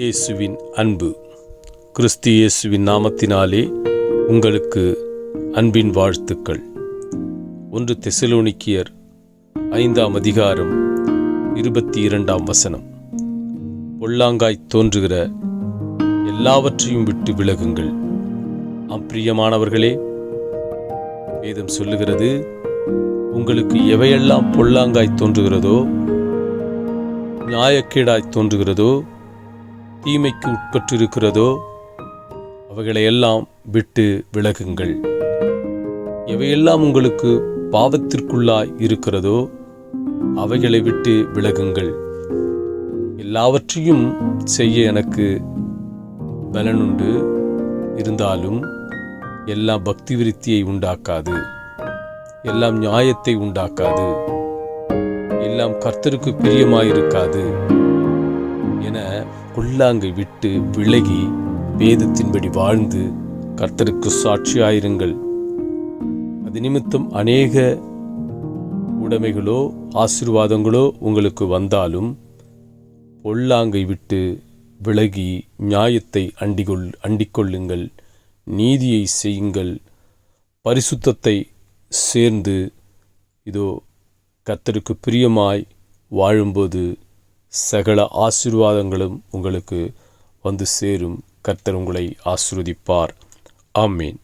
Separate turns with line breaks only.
இயேசுவின் அன்பு. கிறிஸ்து இயேசுவின் நாமத்தினாலே உங்களுக்கு அன்பின் வாழ்த்துக்கள். 1 தெசலோனிக்கேயர் 5ஆம் அதிகாரம் 22ஆம் வசனம். பொல்லாங்காய் தோன்றுகிற எல்லாவற்றையும் விட்டு விலகுங்கள். பிரியமானவர்களே, வேதம் சொல்லுகிறது, உங்களுக்கு எவையெல்லாம் பொல்லாங்காய் தோன்றுகிறதோ, நியாயக்கேடாய் தோன்றுகிறதோ, தீமைக்கு உட்பட்டிருக்கிறதோ, அவைகளையெல்லாம் விட்டு விலகுங்கள். எவையெல்லாம் உங்களுக்கு பாவத்திற்குள்ளாய் இருக்கிறதோ அவைகளை விட்டு விலகுங்கள். எல்லாவற்றையும் செய்ய எனக்கு பலனுண்டு, இருந்தாலும் எல்லாம் பக்தி விருத்தியை உண்டாக்காது, எல்லாம் நியாயத்தை உண்டாக்காது, எல்லாம் கர்த்தருக்கு பிரியமாயிருக்காது என பொல்லாங்கை விட்டு விலகி வேதத்தின்படி வாழ்ந்து கர்த்தருக்கு சாட்சியாயிருங்கள். அது நிமித்தம் அநேக உடைமைகளோ ஆசீர்வாதங்களோ உங்களுக்கு வந்தாலும் பொல்லாங்கை விட்டு விலகி நியாயத்தை அண்டிக்கொள்ளுங்கள், நீதியை செய்யுங்கள், பரிசுத்தத்தை சேர்ந்து இதோ கர்த்தருக்கு பிரியமாய் வாழும்போது சகல ஆசீர்வாதங்களும் உங்களுக்கு வந்து சேரும். கர்த்தர் உங்களை ஆசீர்வதிப்பார். ஆமென்.